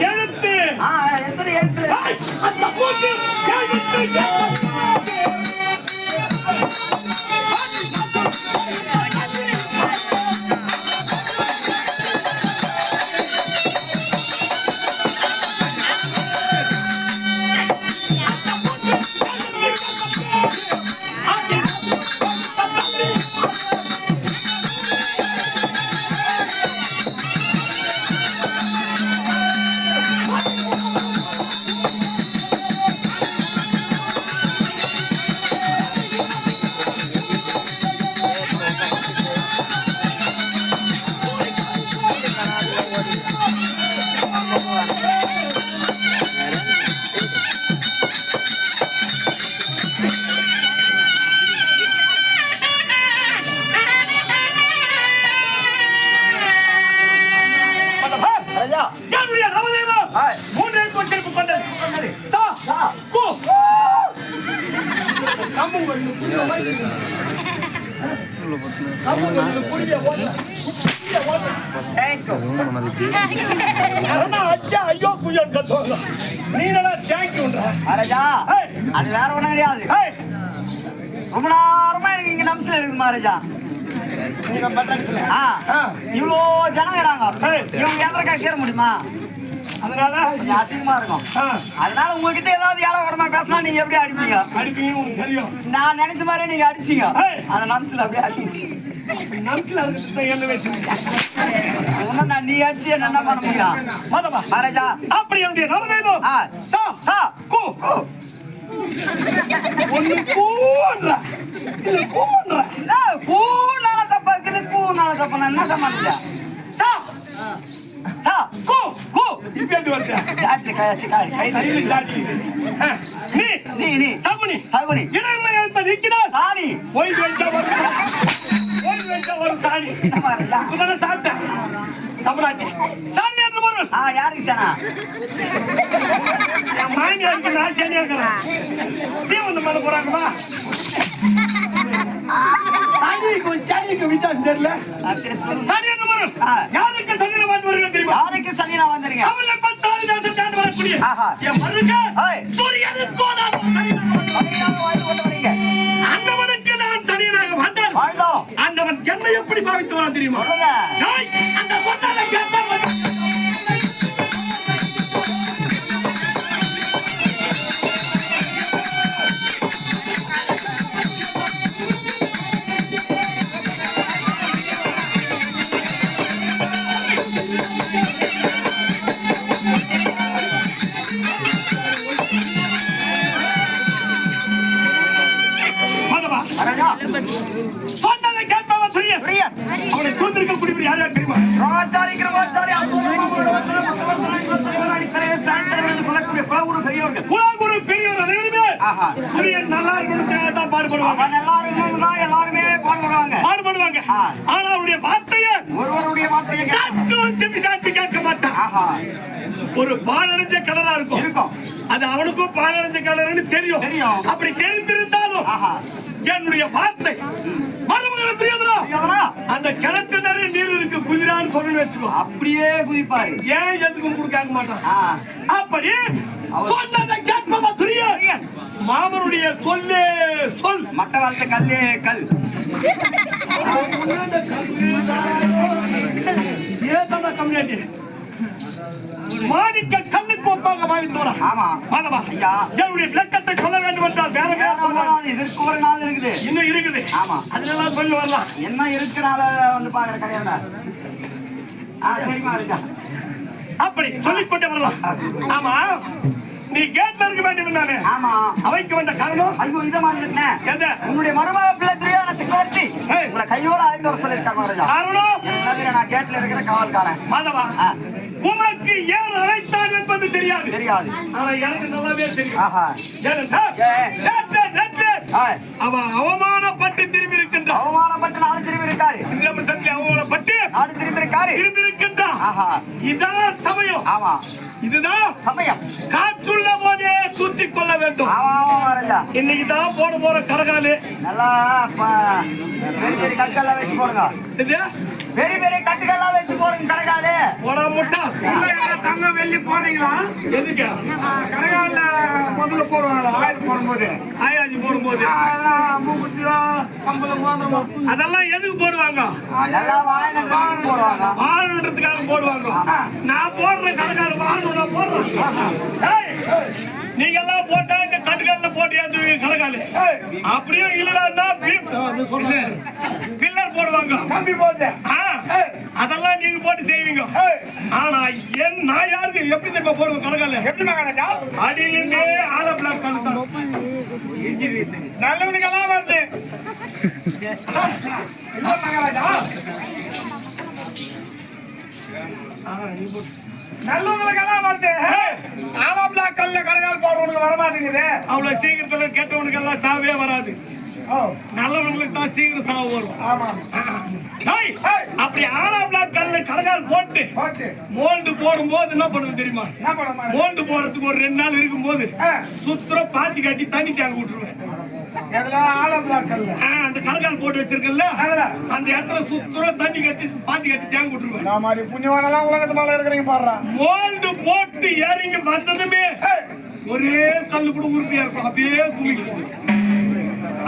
எழுத்து எத்தனை எழுத்து அந்த போட்டு எழுத்து ஐயோ புயல் கத்துவாங்க நீங்களா தேங்க்யூ மகாராஜா அது வேற ஒண்ணும் கிடையாது ரொம்ப நேரமா எனக்கு இங்க நம்சல இருக்கு மகாராஜா இவ்வளோ ஜனங்கிறாங்க இவங்க எதற்காக சேர முடியுமா அதனால அசிங்கமா இருக்கும் அதனால உங்ககிட்ட ஏதாவது ஏழை உடம்பா பேசினா நீங்க எப்படி அடிப்பீங்க அடிப்பீங்க தெரியும் நான் நினைச்ச மாதிரியே நீங்க அடிச்சீங்க அந்த நம்சில அப்படியே அடிச்சு நம்சில என்ன வச்சிருக்கீங்க நான் நீ அடிச்சு என்ன பண்ண முடியும் மகாராஜா அப்படி என்னுடைய நாமதேவம் சா சா கு ஒன்னு கூன்றா இது கூன்றா பூனால தப்பா இருக்குது பூனால தப்பா என்ன சமாளிச்சா சா சா கு கு இப்படி வரது காட்டு காய்ச்சி கை கையில காட்டி நீ சகுனி சகுனி இடமே எழுத்த நிக்கிறார் சாணி போய் வெச்சா ஒரு சாணி உடனே சாப்பிட்ட தமிழ்நாட்டி சாணி என்று பொருள் யாருக்கு சாணா என் மாமியாருக்கு நான் சாணியா இருக்கிறேன் சீவந்து பண்ண போறாங்கம்மா சாணிக்கு வித்தியாசம் தெரியல சாணி என்று பொருள் யாருக்கு சனியில வந்து வருங்க தெரியுமா யாருக்கு சனியில வந்துருங்க அவளை பத்தாறு நேரத்தில் தாண்டி வரக்கூடிய என் மருங்க சூரியன் கோணாலும் அந்தவனுக்கு நான் சனியனாக வந்தேன் அந்தவன் என்னை எப்படி பாவித்து வர தெரியுமா அந்த பொண்ணால சொன்னதை கேட்பவன் துரியன் அவனை சூழ்ந்திருக்க குடிப்படி யார் யார் தெரியுமா குலகுரு பெரியோர் அனைவருமே துரியன் நல்லா இருக்கணும் தான் பாடுபடுவாங்க எல்லாருமே பாடுபடுவாங்க ஆனா அவருடைய வார்த்தையை ஒருவருடைய வார்த்தையை செவி சாத்தி கேட்க மாட்டான் ஒரு பாலடைஞ்ச கலரா இருக்கும் அது அவனுக்கும் பாலடைஞ்ச கலர்னு தெரியும் அப்படி தெரிந்திருந்தாலும் என்னுடைய வார்த்தை மருமகளை தெரியாதா அந்த கிணற்று நிறைய நீர் இருக்கு குதிரான்னு சொல்லி வச்சுக்கோ அப்படியே குதிப்பாரு ஏன் எதுக்கும் கொடுக்க மாட்டான் அப்படி சொன்னதை கேட்பவா துரியன் மாமனுடைய சொல்லே சொல் மட்ட வார்த்தை கல்லே கல் ஏன் கம்யூனிட்டி மாணிக்க கண்ணுக்கு ஒப்பாக பாவித்தோரா மாதவா என்னுடைய விளக்கத்தை சொல்ல வேண்டும் என்றால் வேற இதற்கு ஒரு நாள் இருக்குது இன்னும் இருக்குது அதெல்லாம் சொல்லி வரலாம் என்ன இருக்கிறனால வந்து பாக்குற கிடையாது சரிமா இருக்கா அப்படி சொல்லிக்கொண்டே வரலாம் ஆமா நீ கேட்ல இருக்க வேண்டும் தானே அவைக்கு வந்த காரணம் ஐயோ இதை மறந்துட்டேன் உன்னுடைய மருமக பிள்ளை துரியோதன சக்கரவர்த்தி உங்களை கையோட அழைந்து வர சொல்லியிருக்காங்க காரணம் நான் கேட்ல இருக்கிற காவல்காரன் மாதவா உனக்கு ஏன் அழைத்தான் என்பது தெரியாது ஆனா எனக்கு நல்லாவே தெரியும் அவன் அவமானப்பட்டு திரும்பி இருக்கின்றான் அவமானப்பட்டு நாடு திரும்பி இருக்காரு அவமானப்பட்டு நாடு திரும்பி இருக்காரு திரும்பி இருக்கின்றான் இதான் சமயம் இதுதான் சமயம் காற்றுள்ள போதே தூற்றிக் கொள்ள வேண்டும் இன்னைக்கு தான் போட போற கடகாலு நல்லா பெரிய பெரிய கற்கள்லாம் வச்சு போடுங்க இது பெரிய பெரிய கட்டுகள்லாம் வச்சு போடுங்க கடைக்காலே. போடா முட்டா. தங்கம் வெள்ளி போடுறீங்களா? எதுக்கு? கடைகால முதல்ல போடுவாங்களா ஆயுதம் போடும்போது? ஆயாஜி போடும்போது மூக்குத்தியோ கம்பளம் மோதிரம் அதெல்லாம் எதுக்கு போடுவாங்க? அதெல்லாம் வாங்கினதுக்கு போடுவாங்க. வாழன்றதுக்காக போடுவாங்க. நான் போடுற கடைக்கால வாழணும்னா போடுறேன். நீங்க எல்லாம் போட்டா இந்த கட்டுக்கல்ல போட்டு ஏத்துவீங்க கடைக்கால. அப்படியே இல்லடா பில்லர் போடுவாங்க. கம்பி போட்டு அதெல்லாம் நீங்க போட்டு செய்வீங்க. ஆனா நான் யாருக்கு எப்படி தெரியுமா போடுவேன் கடைக்கால? எப்படி மகாராஜா? அடியிலிருந்தே ஆல பிளாக் கழுத்தான். நல்லவனுக்கெல்லாம் வருது இல்ல மகாராஜா. நல்லவனுக்கெல்லாம் வருது. ஆலாப்லா கல்ல கடைகால் போடுறவனுக்கு வரமாட்டேங்குது. அவ்வளவு சீக்கிரத்துல கெட்டவனுக்கு எல்லாம் சாவே வராது. நல்லவங்களுக்கு தான் சீக்கிரம் சாவு வரும். ஆமா. அப்படி ஆலாப்லா கல்ல கடைகால் போட்டு மோல்டு போடும் போது என்ன பண்ணுவோம் தெரியுமா? என்ன பண்ண மோல்டு போறதுக்கு ஒரு 2 நாள் இருக்கும் போது சுத்தரம் பாத்தி கட்டி தண்ணி தேங்க விட்டுருவேன். ஆலாப்லா கல்ல அந்த கடைகால் போட்டு வச்சிருக்கல அந்த இடத்துல சுத்தரம் தண்ணி கட்டி பாத்தி கட்டி தேங்க விட்டுருவேன். நான் மாதிரி புண்ணியவானெல்லாம் உலகத்து மேல இருக்கிறீங்க பாடுறா. மோல்டு போட்டு இறங்கி வந்ததுமே ஒரே கல்லு கூட உருப்பியா இருக்கும். அப்படியே துணிக்கும்.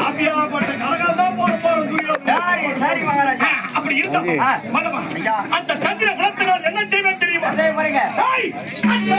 அப்படியாப்பட்ட கடைகால் தான் போட போறோம் சரி சரி மகாராஜா. அப்படி இருந்தா அந்த சந்திர குலத்தினால் என்ன செய்வேன் தெரியுமா? அதே பாருங்க. அந்த